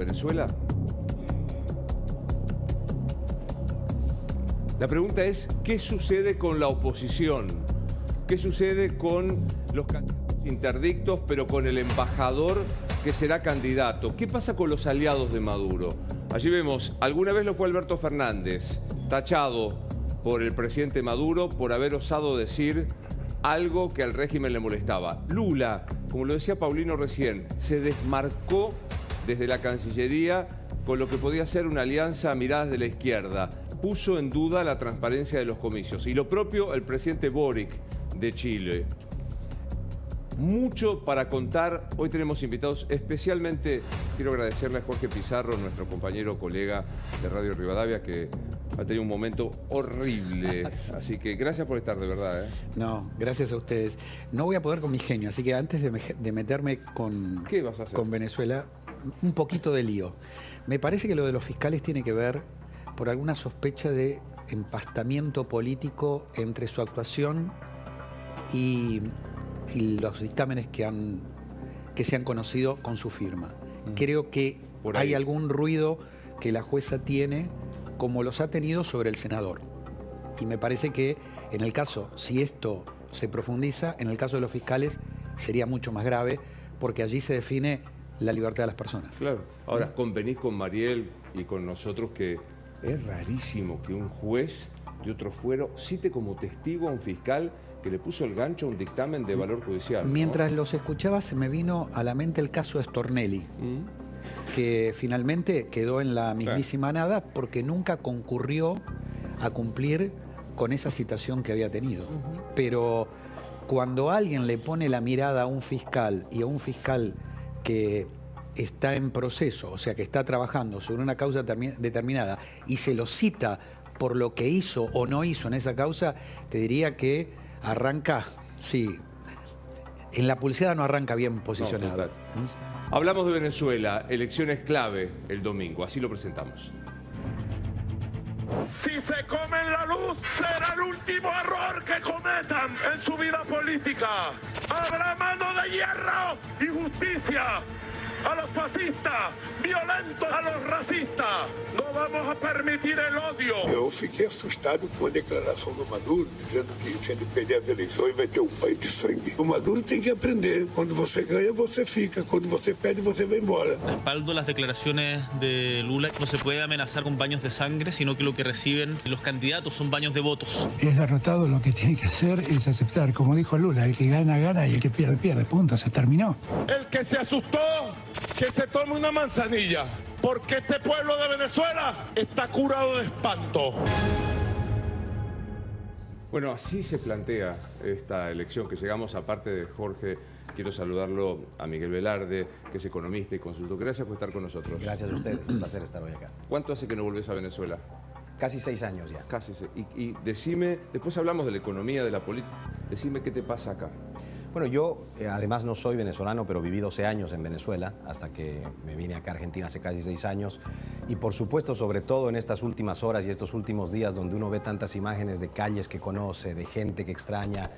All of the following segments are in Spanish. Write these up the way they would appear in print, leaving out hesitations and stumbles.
Venezuela. La pregunta es, ¿qué sucede con la oposición? ¿Qué sucede con los candidatos interdictos, pero con el embajador que será candidato? ¿Qué pasa con los aliados de Maduro? Allí vemos, alguna vez lo fue Alberto Fernández, tachado por el presidente Maduro por haber osado decir algo que al régimen le molestaba. Lula, como lo decía Paulino recién, se desmarcó desde la Cancillería con lo que podía ser una alianza a miradas de la izquierda. Puso en duda la transparencia de los comicios. Y lo propio el presidente Boric de Chile. Mucho para contar. Hoy tenemos invitados, especialmente quiero agradecerle a Jorge Pizarro, nuestro compañero, colega de Radio Rivadavia, que ha tenido un momento horrible. Así que gracias por estar, de verdad. No, gracias a ustedes. No voy a poder con mi genio, así que antes de meterme con, ¿Qué vas a hacer? con Venezuela, un poquito de lío. Me parece que lo de los fiscales tiene que ver por alguna sospecha de empastamiento político entre su actuación y los dictámenes que se han conocido con su firma. Creo que hay algún ruido que la jueza tiene, como los ha tenido sobre el senador. Y me parece que en el caso, si esto se profundiza, en el caso de los fiscales sería mucho más grave, porque allí se define la libertad de las personas. Claro. Ahora, convenís con Mariel y con nosotros que es rarísimo que un juez de otro fuero cite como testigo a un fiscal que le puso el gancho a un dictamen de valor judicial, ¿no? Mientras los escuchaba se me vino a la mente el caso de Stornelli, que finalmente quedó en la mismísima nada porque nunca concurrió a cumplir con esa citación que había tenido. Pero cuando alguien le pone la mirada a un fiscal y a un fiscal que está en proceso, o sea, que está trabajando sobre una causa determinada y se lo cita por lo que hizo o no hizo en esa causa, te diría que arranca, sí, en la publicidad no arranca bien posicionado. No, hablamos de Venezuela, elecciones clave el domingo, así lo presentamos. Si se comen la luz, será el último error que cometan en su vida política. Habrá mano de hierro y justicia a los fascistas, violentos a los racistas. No vamos a permitir el odio. Eu fiquei assustado com a declaração do Maduro, dizendo que se ele perder as eleições vai ter um banho de sangue. O Maduro tem que aprender. Quando você ganha, você fica. Quando você perde, você vai embora. Respaldo las declaraciones de Lula. No se puede amenazar con baños de sangre, sino que lo que reciben los candidatos son baños de votos. Es derrotado, lo que tiene que hacer es aceptar, como dijo Lula, el que gana, gana y el que pierde, pierde. Punto, se terminó. El que se asustó, que se tome una manzanilla, porque este pueblo de Venezuela está curado de espanto. Bueno, así se plantea esta elección que llegamos. Aparte de Jorge, quiero saludarlo a Miguel Velarde, que es economista y consultor. Gracias por estar con nosotros. Gracias a ustedes, un placer estar hoy acá. ¿Cuánto hace que no volvés a Venezuela? Casi 6 años ya. Casi. Y decime, después hablamos de la economía, de la política, decime qué te pasa acá. Bueno, yo además no soy venezolano, pero viví 12 años en Venezuela, hasta que me vine acá a Argentina hace casi 6 años. Y por supuesto, sobre todo en estas últimas horas y estos últimos días donde uno ve tantas imágenes de calles que conoce, de gente que extraña,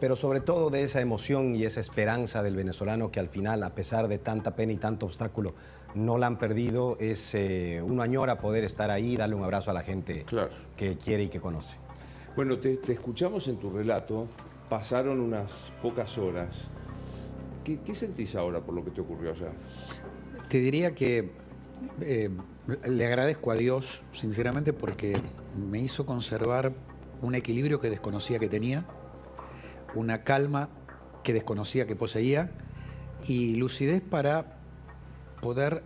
pero sobre todo de esa emoción y esa esperanza del venezolano que al final, a pesar de tanta pena y tanto obstáculo, no la han perdido. Uno añora poder estar ahí y darle un abrazo a la gente que quiere y que conoce. Bueno, te escuchamos en tu relato. Pasaron unas pocas horas. ¿Qué sentís ahora por lo que te ocurrió allá? Te diría que le agradezco a Dios, sinceramente, porque me hizo conservar un equilibrio que desconocía que tenía, una calma que desconocía que poseía y lucidez para poder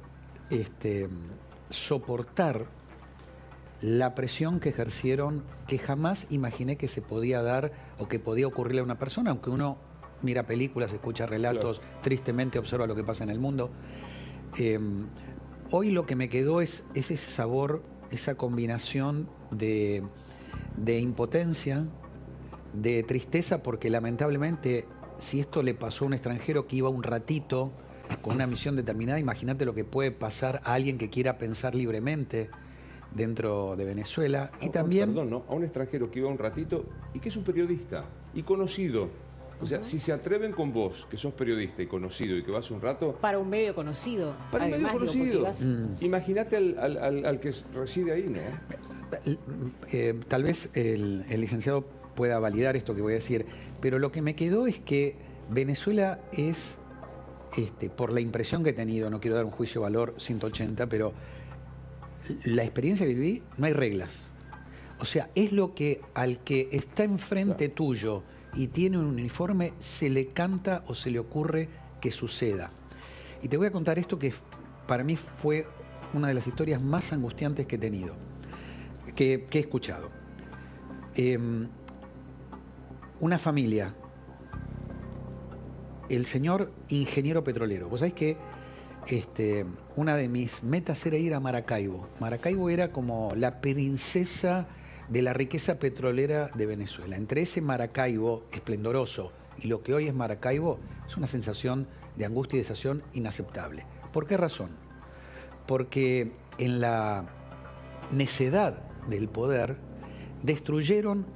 soportar la presión que ejercieron, que jamás imaginé que se podía dar o que podía ocurrirle a una persona, aunque uno mira películas, escucha relatos, tristemente observa lo que pasa en el mundo. Hoy lo que me quedó es ese sabor, esa combinación de impotencia, de tristeza, porque lamentablemente si esto le pasó a un extranjero que iba un ratito con una misión determinada, imagínate lo que puede pasar a alguien que quiera pensar libremente dentro de Venezuela. Y también... Perdón, ¿no? A un extranjero que iba un ratito y que es un periodista y conocido O sea, si se atreven con vos, que sos periodista y conocido y que vas un rato... Para un medio conocido. Para un medio además, conocido. Imagínate Imagínate al que reside ahí, ¿no? Tal vez el licenciado pueda validar esto que voy a decir, pero lo que me quedó es que Venezuela es, por la impresión que he tenido, no quiero dar un juicio de valor 180, pero la experiencia que viví, no hay reglas. O sea, es lo que al que está enfrente tuyo y tiene un uniforme se le canta o se le ocurre que suceda. Y te voy a contar esto que para mí fue una de las historias más angustiantes que he tenido, que he escuchado. Una familia, el señor ingeniero petrolero. Vos sabés que una de mis metas era ir a Maracaibo. Maracaibo era como la princesa de la riqueza petrolera de Venezuela. Entre ese Maracaibo esplendoroso y lo que hoy es Maracaibo, es una sensación de angustia y desazón inaceptable. ¿Por qué razón? Porque en la necedad del poder destruyeron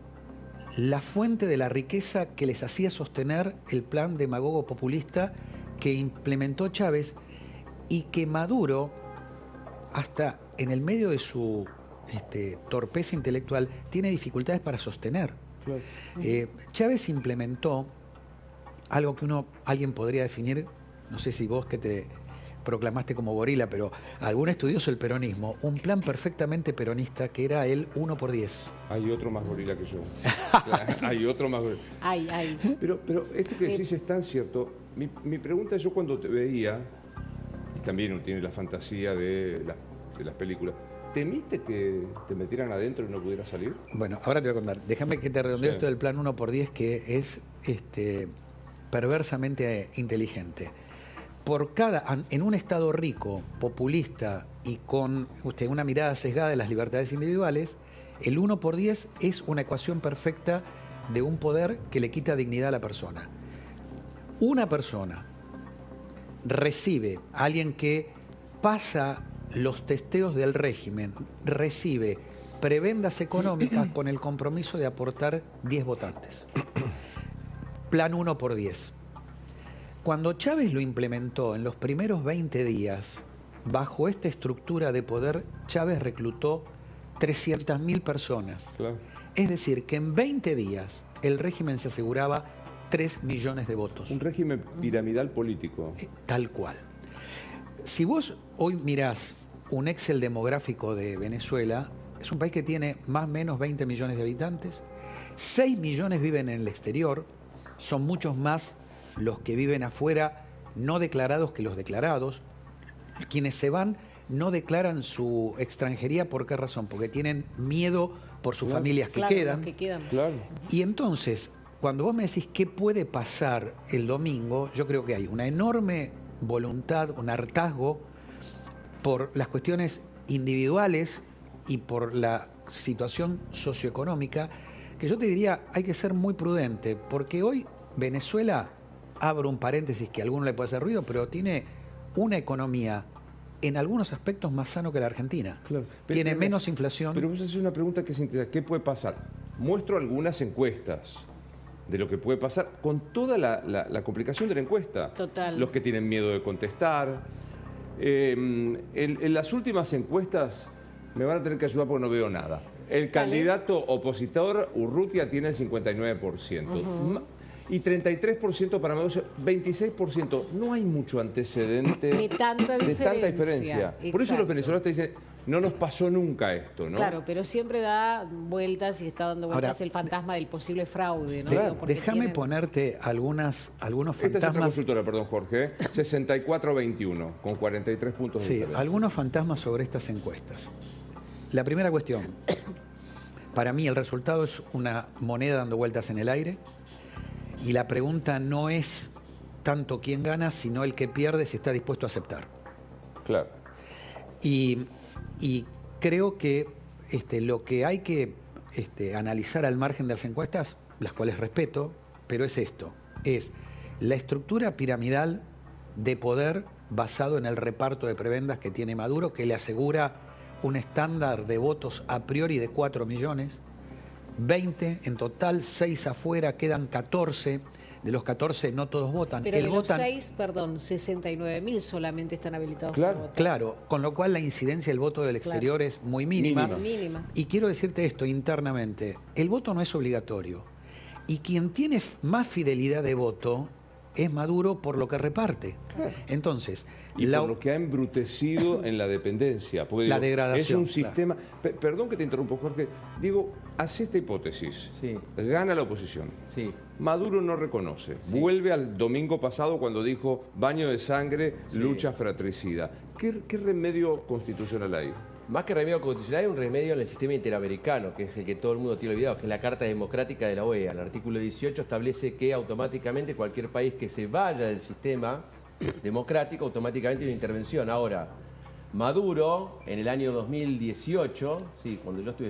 la fuente de la riqueza que les hacía sostener el plan demagogo populista que implementó Chávez y que Maduro, hasta en el medio de su torpeza intelectual, tiene dificultades para sostener. Claro. Chávez implementó algo que alguien podría definir, no sé si vos que te proclamaste como gorila, pero algún estudioso del peronismo, un plan perfectamente peronista que era el 1x10. Hay otro más gorila que yo. Hay otro más gorila. Hay. Pero esto que decís es tan cierto. Mi pregunta, yo cuando te veía, y también uno tiene la fantasía de las películas, ¿temiste que te metieran adentro y no pudieras salir? Bueno, ahora te voy a contar. Déjame que te redondeo esto del plan 1x10, que es perversamente inteligente. En un Estado rico, populista y con una mirada sesgada de las libertades individuales, el 1x10 es una ecuación perfecta de un poder que le quita dignidad a la persona. Una persona recibe, alguien que pasa los testeos del régimen, recibe prebendas económicas con el compromiso de aportar 10 votantes. Plan 1x10. Cuando Chávez lo implementó en los primeros 20 días, bajo esta estructura de poder, Chávez reclutó 300.000 personas. Claro. Es decir, que en 20 días el régimen se aseguraba 3 millones de votos. Un régimen piramidal político. Tal cual. Si vos hoy mirás un Excel demográfico de Venezuela, es un país que tiene más o menos 20 millones de habitantes, 6 millones viven en el exterior, son muchos más los que viven afuera no declarados que los declarados. Quienes se van no declaran su extranjería. ¿Por qué razón? Porque tienen miedo por sus familias que quedan. Claro. Y entonces, cuando vos me decís qué puede pasar el domingo, yo creo que hay una enorme voluntad, un hartazgo por las cuestiones individuales y por la situación socioeconómica, que yo te diría hay que ser muy prudente, porque hoy Venezuela, abro un paréntesis que a alguno le puede hacer ruido, pero tiene una economía en algunos aspectos más sano que la Argentina. Claro. Tiene menos inflación. Pero vos haces una pregunta que es interesante. ¿Qué puede pasar? Muestro algunas encuestas de lo que puede pasar con toda la complicación de la encuesta. Total. Los que tienen miedo de contestar. En las últimas encuestas me van a tener que ayudar porque no veo nada. El candidato opositor, Urrutia, tiene el 59%. Y 33% para Maduro, 26%. No hay mucho antecedente de tanta diferencia. Por eso los venezolanos te dicen, no nos pasó nunca esto, ¿no? Claro, pero siempre da vueltas y está dando vueltas el fantasma del posible fraude, ¿no? Claro, déjame ponerte algunos fantasmas. Esta es otra consultora, perdón, Jorge, 64-21, con 43 puntos de diferencia. Algunos fantasmas sobre estas encuestas. La primera cuestión, para mí el resultado es una moneda dando vueltas en el aire. Y la pregunta no es tanto quién gana, sino el que pierde si está dispuesto a aceptar. Claro. Y creo que lo que hay que analizar al margen de las encuestas, las cuales respeto, pero es esto, es la estructura piramidal de poder basado en el reparto de prebendas que tiene Maduro, que le asegura un estándar de votos a priori de 4 millones, 20 en total, 6 afuera, quedan 14. de los 14 no todos votan. Pero de los 6, perdón, 69.000 solamente están habilitados para votar. Claro, con lo cual la incidencia del voto del exterior es muy mínima. Mínima. Y quiero decirte esto internamente, el voto no es obligatorio. Y quien tiene más fidelidad de voto es Maduro por lo que reparte. Entonces, y por lo que ha embrutecido en la dependencia. Porque, la degradación. Es un sistema... Perdón que te interrumpo, Jorge. Digo, hace esta hipótesis. Sí. Gana la oposición. Sí. Maduro no reconoce. Sí. Vuelve al domingo pasado cuando dijo baño de sangre, lucha fratricida. ¿Qué remedio constitucional hay? Más que remedio constitucional, hay un remedio en el sistema interamericano, que es el que todo el mundo tiene olvidado, que es la Carta Democrática de la OEA. El artículo 18 establece que automáticamente cualquier país que se vaya del sistema democrático, automáticamente hay una intervención. Ahora, Maduro, en el año 2018, sí, cuando yo estuve